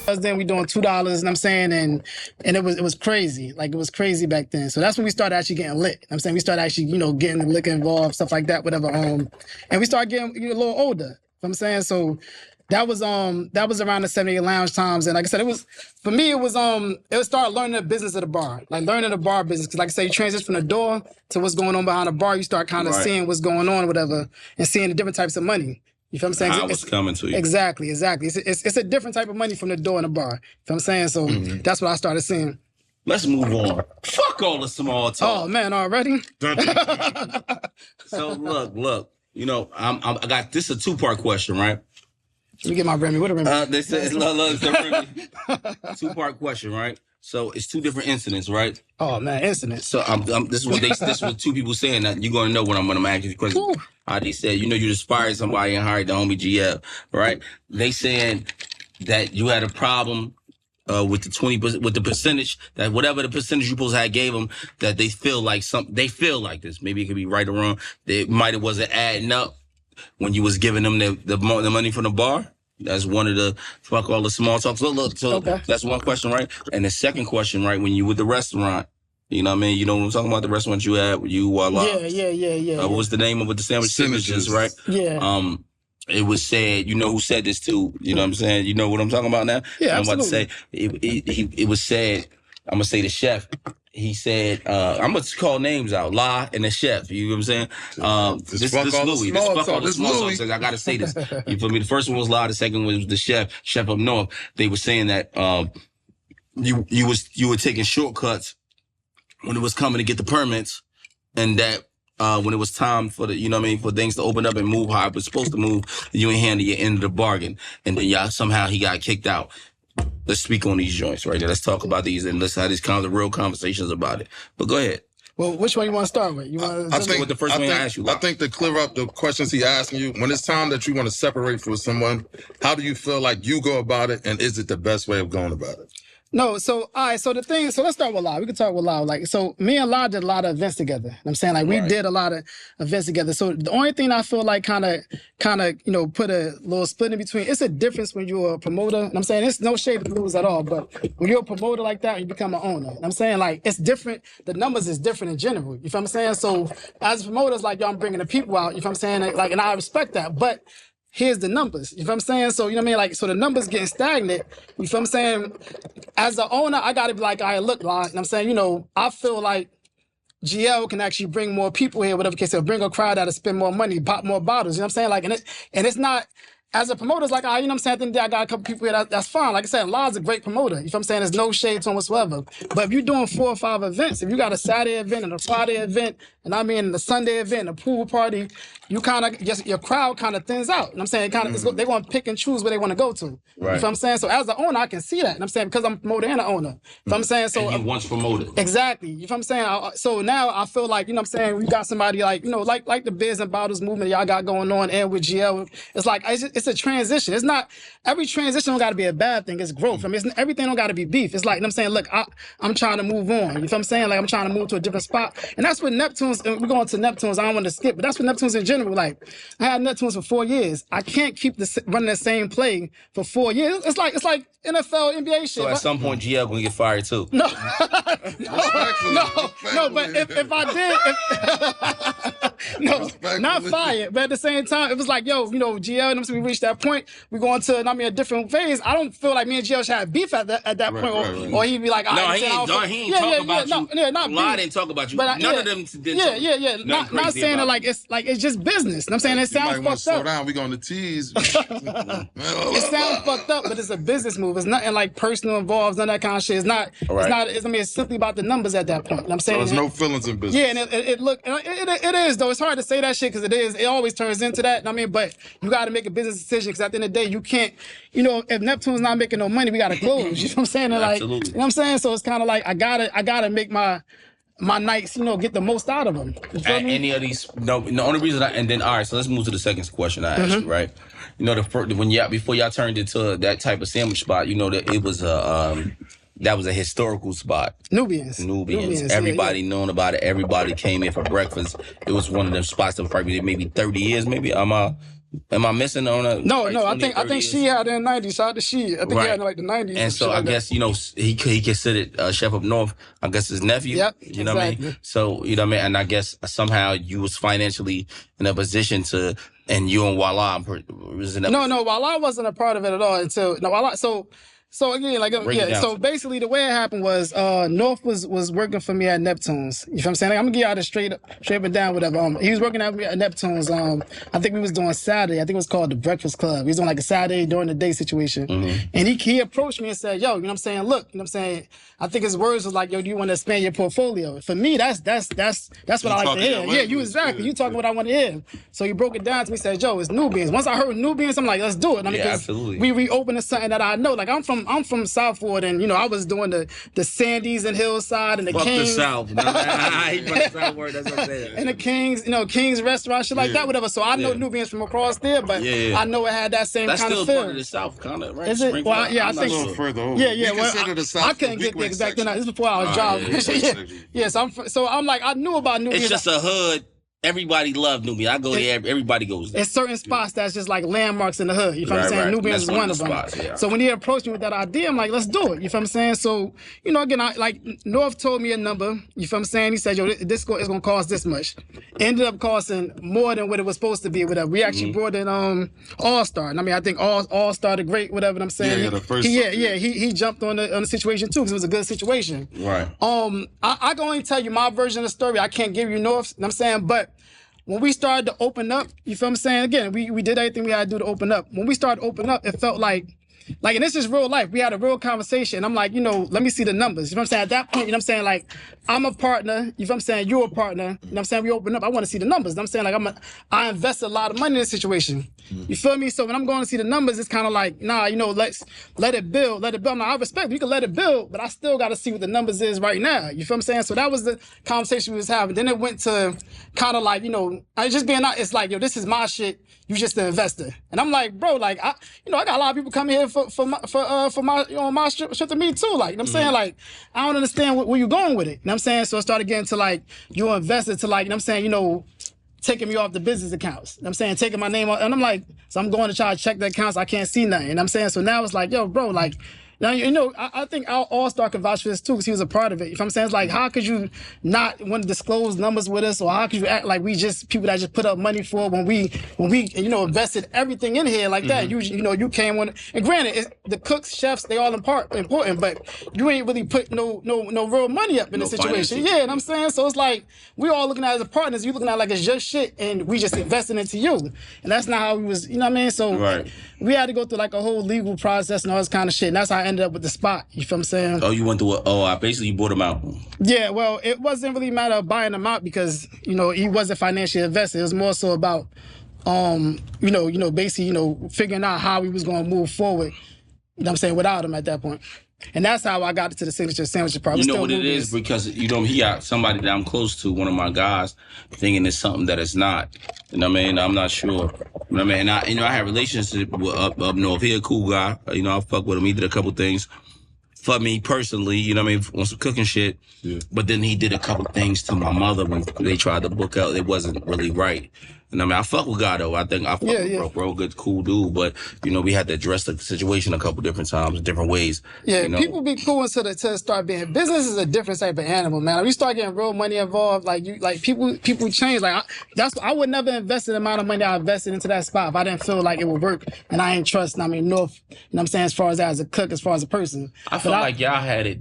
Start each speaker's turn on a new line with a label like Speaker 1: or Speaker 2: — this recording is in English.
Speaker 1: Then we doing $2, and I'm saying, and it was crazy. Like, it was crazy back then. So that's when we started actually getting lit. I'm saying we started actually, getting the liquor involved, stuff like that, whatever. And we started getting a little older. You know what I'm saying? So that was around the 78 Lounge times. And like I said, it was, for me, it was started learning the business of the bar. Like learning the bar business. Cause like I said, you transition from the door to what's going on behind the bar, you start kind of seeing what's going on, whatever, and seeing the different types of money. You feel what I'm saying?
Speaker 2: How it's coming to you.
Speaker 1: Exactly. It's a different type of money from the door in the bar. You feel what I'm saying? So that's what I started seeing.
Speaker 2: Let's move on. Fuck all the small talk.
Speaker 1: Oh man, already?
Speaker 2: So look. I got this a 2-part question, right?
Speaker 1: Let me get my Remy. What a Remy?
Speaker 2: They said, look, it's a Remy. 2-part question, right? So it's 2 different incidents, right?
Speaker 1: Oh man, incidents.
Speaker 2: So this is what 2 people saying that you're gonna know when I'm asking you questions. They said, you just fired somebody and hired the homie GL, right? They saying that you had a problem with the 20%, with the percentage, that whatever the percentage you supposed to have gave them, that they feel like this. Maybe it could be right or wrong. They might have wasn't adding up when you was giving them the money from the bar. That's one of the fuck all the small talks. So that's one question, right? And the second question, right? When you with the restaurant, you know what I mean? You know what I'm talking about? The restaurant you had,
Speaker 1: Yeah.
Speaker 2: What was the name of it? The sandwich signatures, right?
Speaker 1: Yeah.
Speaker 2: It was said, you know who said this too? You know what I'm saying? You know what I'm talking about now?
Speaker 1: Yeah,
Speaker 2: I'm about to say,
Speaker 1: absolutely.
Speaker 2: it was said, I'm going to say the chef. He said, I'm going to call names out, La and the chef. You know what I'm saying? This Louis. This Louis. I got to say this. You feel me? The first one was La. The second one was the chef up north. They were saying that you were taking shortcuts when it was coming to get the permits, and that when it was time for for things to open up and move how it was supposed to move, you ain't handle your end of the bargain. And then somehow he got kicked out. Let's speak on these joints right now. Let's talk about these and let's have these kind of real conversations about it. But go ahead.
Speaker 1: Well, which one you want to start with? You want
Speaker 2: to with the first one I asked you?
Speaker 3: I think to clear up the questions he asking you, when it's time that you want to separate from someone, how do you feel like you go about it, and is it the best way of going about it?
Speaker 1: No, so all right, so let's start with La. We can talk with La. Like, so me and La did a lot of events together. You know what I'm saying? Like, we did a lot of events together. So the only thing I feel like kind of, put a little split in between, it's a difference when you're a promoter. You know what I'm saying? It's no shade to lose at all, but when you're a promoter like that, you become an owner. You know what I'm saying? Like, it's different. The numbers is different in general. You feel what I'm saying? So as promoters, like, yo, I'm bringing the people out. You feel what I'm saying? Like, and I respect that, but here's the numbers. You feel what I'm saying? So, you know what I mean? Like, so the numbers getting stagnant. You feel what I'm saying? As the owner, I got to be like, all right, look, La, you know what I'm saying? I feel like GL can actually bring more people here, whatever case, it'll bring a crowd that'll spend more money, pop more bottles. You know what I'm saying? Like, and it's not, as a promoter, it's like, you know what I'm saying? At the end of the day, I got a couple people here, that's fine. Like I said, La's a great promoter. You know what I'm saying? There's no shade to him whatsoever. But if you're doing 4 or 5 events, if you got a Saturday event and a Friday event, and I mean the Sunday event, a pool party, you kind of, your crowd kind of thins out. You know what I'm saying? They're going to pick and choose where they want to go to. Right. You know what I'm saying? So as an owner, I can see that. You know what I'm saying? Because I'm a promoter and an owner. You know what I'm saying? So,
Speaker 2: and he once promoted.
Speaker 1: Exactly. You know what I'm saying? So now I feel like, you know what I'm saying, we got somebody like, like the Biz and Bottles movement y'all got going on, and with GL, it's like, it's a transition. It's not, every transition don't got to be a bad thing. It's growth. I mean, everything don't got to be beef. It's like, you know what I'm saying, look, I'm trying to move on. You know what I'm saying? Like, I'm trying to move to a different spot. And that's what Neptunes, and we're going to Neptunes, I don't want to skip, but that's what Neptunes in general, like, I had Neptunes for 4 years. I can't keep running the same play for 4 years. It's like NFL, NBA shit.
Speaker 2: So at some point, GL gonna get fired too.
Speaker 1: No, no, but if I did, no, not fired, but at the same time, it was like, yo, GL, and we reached that point, we're going to, a different phase. I don't feel like me and GL should have beef at that point, or he'd be like,
Speaker 2: no, he ain't talk about you. Not beef. Didn't talk about you. But none of them did.
Speaker 1: Not saying it like it's just business. I'm saying it sounds fucked up.
Speaker 3: Slow down. We going to tease.
Speaker 1: It sounds fucked up, but it's a business move. It's nothing like personal involved, none of that kind of shit. It's not. It's simply about the numbers at that point. You know what I'm saying?
Speaker 3: So there's no feelings in business.
Speaker 1: Yeah, and it is though. It's hard to say that shit because it is. It always turns into that. But you got to make a business decision because at the end of the day, you can't. If Neptune's not making no money, we got to close. You know what I'm saying? And
Speaker 2: absolutely.
Speaker 1: You know what I'm saying? So it's kind of like I gotta make my nights, get the most out of them.
Speaker 2: At any of these, no. The only reason, all right. So let's move to the second question I asked you, right? Before y'all turned into that type of sandwich spot, that it was that was a historical spot.
Speaker 1: Nubians.
Speaker 2: Everybody known about it. Everybody came in for breakfast. It was one of them spots that probably maybe 30 years, maybe. Am I missing on a?
Speaker 1: No,
Speaker 2: like
Speaker 1: no. I
Speaker 2: 20,
Speaker 1: think she had in the 90s. Shout out to she. I think he had in like the 90s.
Speaker 2: And so I guess, you know, he considered Chef Up North, I guess his nephew.
Speaker 1: Yep,
Speaker 2: you know what I mean? So, you know what I mean? And I guess somehow you was financially in a position to, and you and Walla was in that.
Speaker 1: No, Walla wasn't a part of it at all until, Walla, so again, like, so basically the way it happened was, North was working for me at Neptune's. You know what I'm saying? Like, I'm gonna get out of straight and down, whatever. He was working at me at Neptune's. I think we was doing Saturday. I think it was called the Breakfast Club. He was doing like a Saturday during the day situation. And he approached me and said, yo, you know what I'm saying? Look, you know what I'm saying? I think his words was like, yo, do you want to expand your portfolio? For me, that's what I like to hear. Yeah, you exactly. You talking what I want to hear. So he broke it down to me, said, yo, it's Nubians. Once I heard Nubians, I'm like, let's do it. I mean,
Speaker 2: absolutely.
Speaker 1: We reopened something that I know. Like, I'm from Southwood, and you know I was doing the Sandies and Hillside and the Kings.
Speaker 2: The South. He from the Southward. That's what I'm saying.
Speaker 1: And the Kings, Kings restaurant, shit like that, whatever. So I know Nubians from across there, but I know it had that same kind of feel.
Speaker 2: That's still part of the South, kind of, right?
Speaker 1: Is it? Well, yeah, I think
Speaker 3: so. Further over.
Speaker 1: Yeah. Well, I couldn't get the exact thing. This is before I was driving. Yeah. So I'm like, I knew about Nubians.
Speaker 2: It's just a hood. Everybody loved Nubians. I go there. Everybody goes there.
Speaker 1: It's certain spots that's just like landmarks in the hood. You feel what I'm saying? Nubians is one of them. Spots, So when he approached me with that idea, I'm like, let's do it. You feel what I'm saying? So, again, North told me a number. You feel what I'm saying? He said, yo, this is going to cost this much. Ended up costing more than what it was supposed to be. Whatever. We actually brought in All-Star. And I mean, I think All-Star the great, whatever I'm saying.
Speaker 3: The first
Speaker 1: he jumped on the situation too because it was a good situation.
Speaker 2: Right.
Speaker 1: I can only tell you my version of the story. I can't give you North's, you know what I'm saying? But when we started to open up, you feel what I'm saying? Again, we did everything we had to do to open up. When we started to open up, it felt like, and this is real life. We had a real conversation. I'm like, let me see the numbers. You know what I'm saying? At that point, you know what I'm saying? Like, I'm a partner. You know what I'm saying? You're a partner. You know what I'm saying? We open up. I want to see the numbers. You know what I'm saying? Like, I invested a lot of money in this situation. You feel me? So when I'm going to see the numbers, it's kind of like, nah, let's let it build. Let it build. Now, I respect you can let it build, but I still got to see what the numbers is right now. You feel what I'm saying? So that was the conversation we was having. Then it went to kind of like, I just being out. It's like, yo, this is my shit. You just the investor. And I'm like, bro, like, I got a lot of people coming here for my shit to me too. Like, you know what I'm saying? Like, I don't understand where you going with it. You know what I'm saying? So I started getting to like, you invested to like, you know what I'm saying, taking me off the business accounts. You know what I'm saying? Taking my name off. And I'm like, so I'm going to try to check the accounts. I can't see nothing. You know what I'm saying? So now it's like, yo, bro, like, now, I think our All-Star can vouch for this too because he was a part of it. You know what I'm saying? It's like, how could you not want to disclose numbers with us, or how could you act like we just people that just put up money for when we invested everything in here like that? You came on, and granted, the cooks, chefs, they all important, but you ain't really put no real money up in the situation. Yeah, you know what I'm saying? So it's like we all looking at it as partners. You looking at it like it's your shit, and we just investing into you, and that's not how we was. You know what I mean? So we had to go through like a whole legal process and all this kind of shit, and that's how I ended up with the spot. You feel what I'm saying?
Speaker 2: Oh, you went through I basically you bought him out.
Speaker 1: Yeah, well, it wasn't really a matter of buying him out because, he wasn't financially invested. It was more so about, basically, figuring out how we was going to move forward, you know what I'm saying, without him at that point. And that's how I got to the signature sandwich part.
Speaker 2: You know what it is? Because, he got somebody that I'm close to, one of my guys, thinking it's something that it's not. You know what I mean? I'm not sure. You know what I mean? And I had relationships with up north. He a cool guy. I fuck with him. He did a couple things for me personally, you know what I mean, on some cooking shit. Yeah. But then he did a couple things to my mother when they tried to book out. It wasn't really right. And I mean, I fuck with God though. I think I fuck with bro, good, cool dude. But we had to address the situation a couple different times, different ways.
Speaker 1: Yeah, people be cool until start being. Business is a different type of animal, man. Like, we start getting real money involved. People change. Like I would never invest the amount of money I invested into that spot if I didn't feel like it would work and I ain't trust. North. You know what I'm saying? As far as a cook, as far as a person.
Speaker 2: I feel like y'all had it.